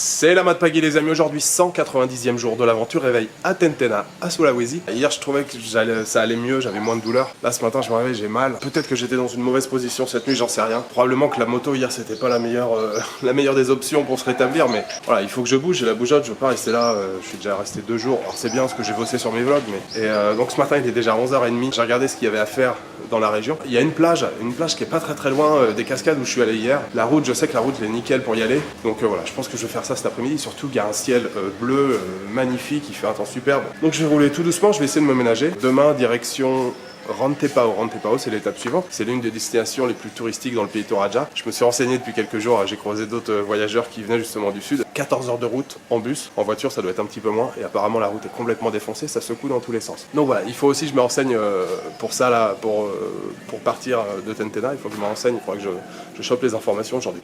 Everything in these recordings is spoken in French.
C'est la Mat Pagui les amis, aujourd'hui 190e jour de l'aventure, réveil à Tentena, à Sulawesi. Hier je trouvais que ça allait mieux, j'avais moins de douleur. Là ce matin je me réveille, j'ai mal. Peut-être que j'étais dans une mauvaise position cette nuit, j'en sais rien. Probablement que la moto hier c'était pas la meilleure des options pour se rétablir, mais voilà, il faut que je bouge, j'ai la bougeotte, je veux pas rester là, je suis déjà resté 2 jours. Alors c'est bien parce que j'ai bossé sur mes vlogs, mais... donc ce matin il est déjà 11h30, j'ai regardé ce qu'il y avait à faire dans la région. Il y a une plage qui est pas très loin des cascades où je suis allé hier. La route, je sais que la route elle est nickel pour y aller. Donc voilà, je pense que je vais faire ça cet après-midi. Surtout qu'il y a un ciel bleu magnifique, il fait un temps superbe. Donc je vais rouler tout doucement, je vais essayer de me ménager. Demain, direction Rantepao. Rantepao, c'est l'étape suivante. C'est l'une des destinations les plus touristiques dans le pays Toraja. Je me suis renseigné depuis quelques jours, j'ai croisé d'autres voyageurs qui venaient justement du sud. 14 heures de route en bus, en voiture ça doit être un petit peu moins. Et apparemment la route est complètement défoncée, ça secoue dans tous les sens. Donc voilà, il faut aussi que je me renseigne pour ça là, pour partir de Tentena. Il faut que je me renseigne, il faudra que je chope les informations aujourd'hui.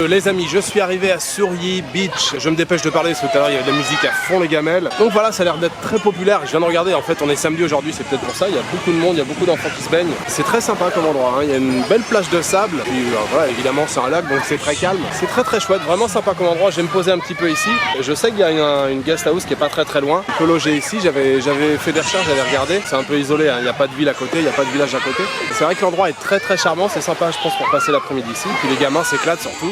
Les amis, je suis arrivé à Suriye Beach. Je me dépêche de parler parce que tout à l'heure il y avait de la musique à fond les gamelles. Donc voilà, ça a l'air d'être très populaire. Je viens de regarder, en fait on est samedi aujourd'hui, c'est peut-être pour ça. Il y a beaucoup de monde, il y a beaucoup d'enfants qui se baignent. C'est très sympa comme endroit, hein. Il y a une belle plage de sable. Puis voilà, évidemment c'est un lac donc c'est très calme. C'est très chouette, vraiment sympa comme endroit. Je vais me poser un petit peu ici. Je sais qu'il y a une guest house qui est pas très loin. On peut loger ici, j'avais fait des recherches, j'avais regardé. C'est un peu isolé, hein. Il n'y a pas de ville à côté, il n'y a pas de village à côté. C'est vrai que l'endroit est très charmant, c'est sympa je pense pour passer l'après-midi ici. Puis les gamins s'éclatent surtout.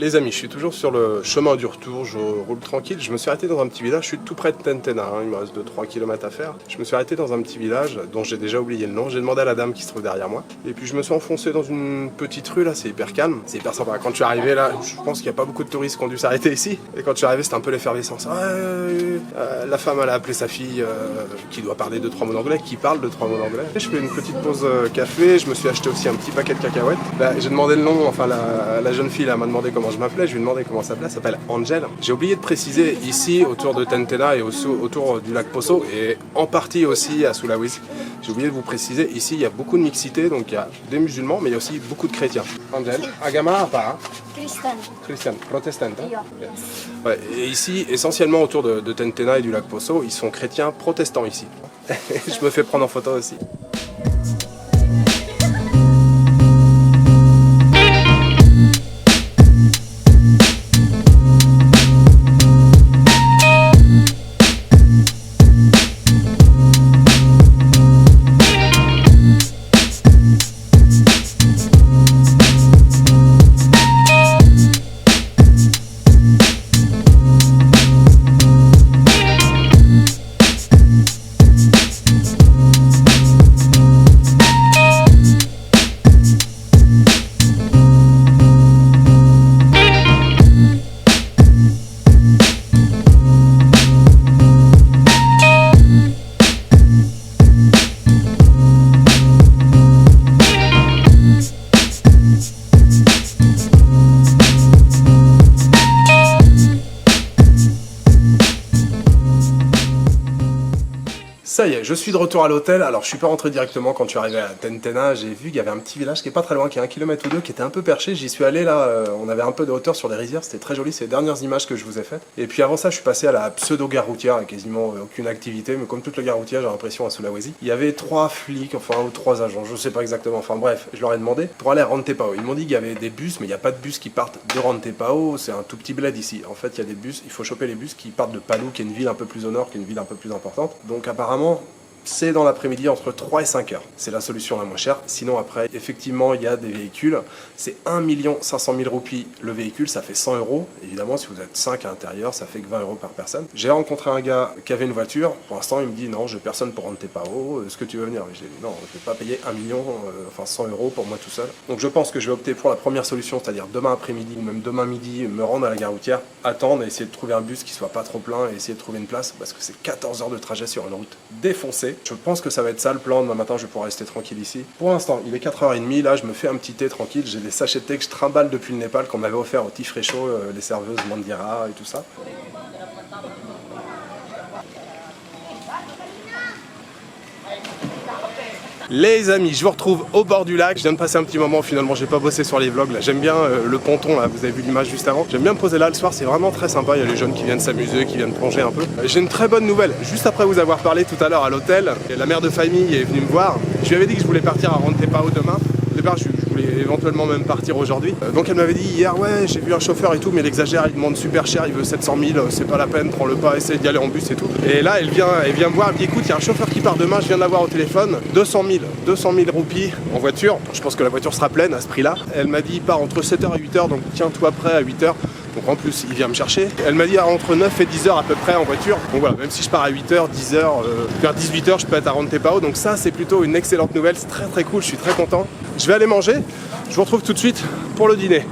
Les amis, je suis toujours sur le chemin du retour, je roule tranquille. Je me suis arrêté dans un petit village, je suis tout près de Tentena, hein, il me reste 2-3 km à faire. Je me suis arrêté dans un petit village dont j'ai déjà oublié le nom. J'ai demandé à la dame qui se trouve derrière moi. Et puis je me suis enfoncé dans une petite rue là, c'est hyper calme, c'est hyper sympa. Quand je suis arrivé là, je pense qu'il n'y a pas beaucoup de touristes qui ont dû s'arrêter ici. Et quand je suis arrivé, c'était un peu l'effervescence. La femme elle a appelé sa fille qui doit parler 2-3 mots d'anglais, qui parle 2-3 mots d'anglais. Je fais une petite pause café, je me suis acheté aussi un petit paquet de cacahuètes. Là, j'ai demandé le nom, enfin la jeune fille m'a demandé comment je m'appelais, je lui ai demandé comment ça s'appelle Angel. J'ai oublié de préciser ici autour de Tentena et autour du lac Poso et en partie aussi à Sulawesi. J'ai oublié de vous préciser, ici il y a beaucoup de mixité, donc il y a des musulmans mais il y a aussi beaucoup de chrétiens. Angel, agama apa? Christian, protestant. Hein? Yeah. Ouais, et ici, essentiellement autour de Tentena et du lac Poso, ils sont chrétiens protestants ici. Je me fais prendre en photo aussi. Je suis de retour à l'hôtel, alors je suis pas rentré directement quand je suis arrivé à Tentena, j'ai vu qu'il y avait un petit village qui est pas très loin, qui est 1 km ou 2, qui était un peu perché, j'y suis allé là, on avait un peu de hauteur sur les rizières, c'était très joli, c'est les dernières images que je vous ai faites. Et puis avant ça, je suis passé à la pseudo-gare routière, avec quasiment aucune activité, mais comme toute la gare routière, j'ai l'impression à Sulawesi. Il y avait 3 flics, enfin, ou 3 agents, je sais pas exactement, enfin bref, je leur ai demandé pour aller à Rantepao. Ils m'ont dit qu'il y avait des bus, mais il n'y a pas de bus qui partent de Rantepao, c'est un tout petit bled ici. En fait, il y a des bus, il faut choper les bus qui partent de Palu, qui est une ville un peu plus au nord, qui est une ville un peu plus importante. Donc apparemment, c'est dans l'après-midi entre 3 et 5 heures. C'est la solution la moins chère. Sinon après, effectivement, il y a des véhicules. C'est 1 500 000 roupies le véhicule, ça fait 100 €. Évidemment, si vous êtes 5 à l'intérieur, ça fait que 20 € par personne. J'ai rencontré un gars qui avait une voiture. Pour l'instant, il me dit non, j'ai personne pour Rantepao. Est-ce que tu veux venir? J'ai dit non, je ne vais pas payer 100 € pour moi tout seul. Donc je pense que je vais opter pour la première solution, c'est-à-dire demain après-midi ou même demain midi, me rendre à la gare routière, attendre et essayer de trouver un bus qui soit pas trop plein et essayer de trouver une place parce que c'est 14 heures de trajet sur une route défoncée. Je pense que ça va être ça le plan. Demain matin, je vais pouvoir rester tranquille ici. Pour l'instant, il est 4h30. Là, je me fais un petit thé tranquille. J'ai des sachets de thé que je trimballe depuis le Népal qu'on m'avait offert au Tifrecho, les serveuses Mandira et tout ça. Les amis, je vous retrouve au bord du lac. Je viens de passer un petit moment, finalement j'ai pas bossé sur les vlogs là. J'aime bien le ponton là, vous avez vu l'image juste avant. J'aime bien me poser là le soir, c'est vraiment très sympa. Il y a les jeunes qui viennent s'amuser, qui viennent plonger un peu. J'ai une très bonne nouvelle. Juste après vous avoir parlé tout à l'heure à l'hôtel, la mère de famille est venue me voir. Je lui avais dit que je voulais partir à Rantepao demain. Au départ, je voulais éventuellement même partir aujourd'hui. Donc elle m'avait dit hier, ouais, j'ai vu un chauffeur et tout, mais il exagère, il demande super cher, il veut 700 000, c'est pas la peine, prends-le pas, essaye d'y aller en bus et tout. Et là, elle vient me voir, elle me dit, écoute, il y a un chauffeur qui part demain, je viens de l'avoir au téléphone, 200 000 roupies en voiture. Je pense que la voiture sera pleine à ce prix-là. Elle m'a dit, il part entre 7h et 8h, donc tiens-toi prêt à 8h. Donc en plus, il vient me chercher. Elle m'a dit entre 9 et 10 heures à peu près en voiture. Donc voilà, même si je pars à 8h, 10h, vers 18h, je peux être à Rantepao. Donc ça, c'est plutôt une excellente nouvelle. C'est très très cool, je suis très content. Je vais aller manger. Je vous retrouve tout de suite pour le dîner.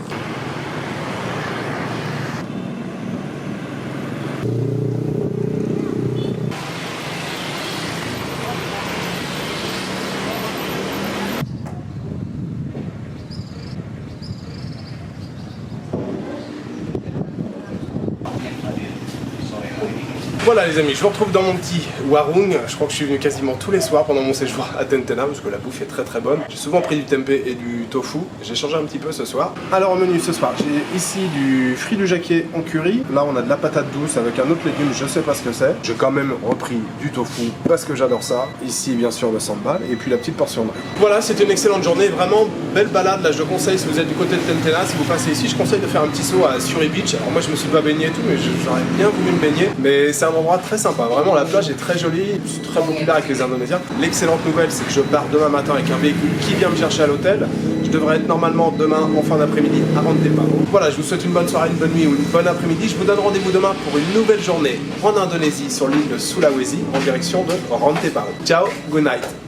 Voilà les amis, je vous retrouve dans mon petit warung. Je crois que je suis venu quasiment tous les soirs pendant mon séjour à Tentena parce que la bouffe est très très bonne. J'ai souvent pris du tempeh et du tofu. J'ai changé un petit peu ce soir. Alors au menu ce soir, j'ai ici du fruit du jacquier en curry. Là on a de la patate douce avec un autre légume, je sais pas ce que c'est. J'ai quand même repris du tofu parce que j'adore ça. Ici bien sûr le sambal et puis la petite portion de riz. Voilà, c'était une excellente journée, vraiment belle balade. Là je conseille si vous êtes du côté de Tentena, si vous passez ici, je conseille de faire un petit saut à Suri Beach. Alors moi je me suis pas baigné et tout, mais j'aurais bien voulu me baigner. Mais c'est un endroit très sympa, vraiment la plage est très jolie, c'est très populaire avec les Indonésiens. L'excellente nouvelle c'est que je pars demain matin avec un véhicule qui vient me chercher à l'hôtel. Je devrais être normalement demain en fin d'après-midi à Rantepao. Voilà, je vous souhaite une bonne soirée, une bonne nuit ou une bonne après-midi. Je vous donne rendez-vous demain pour une nouvelle journée en Indonésie sur l'île de Sulawesi en direction de Rantepao. Ciao, good night.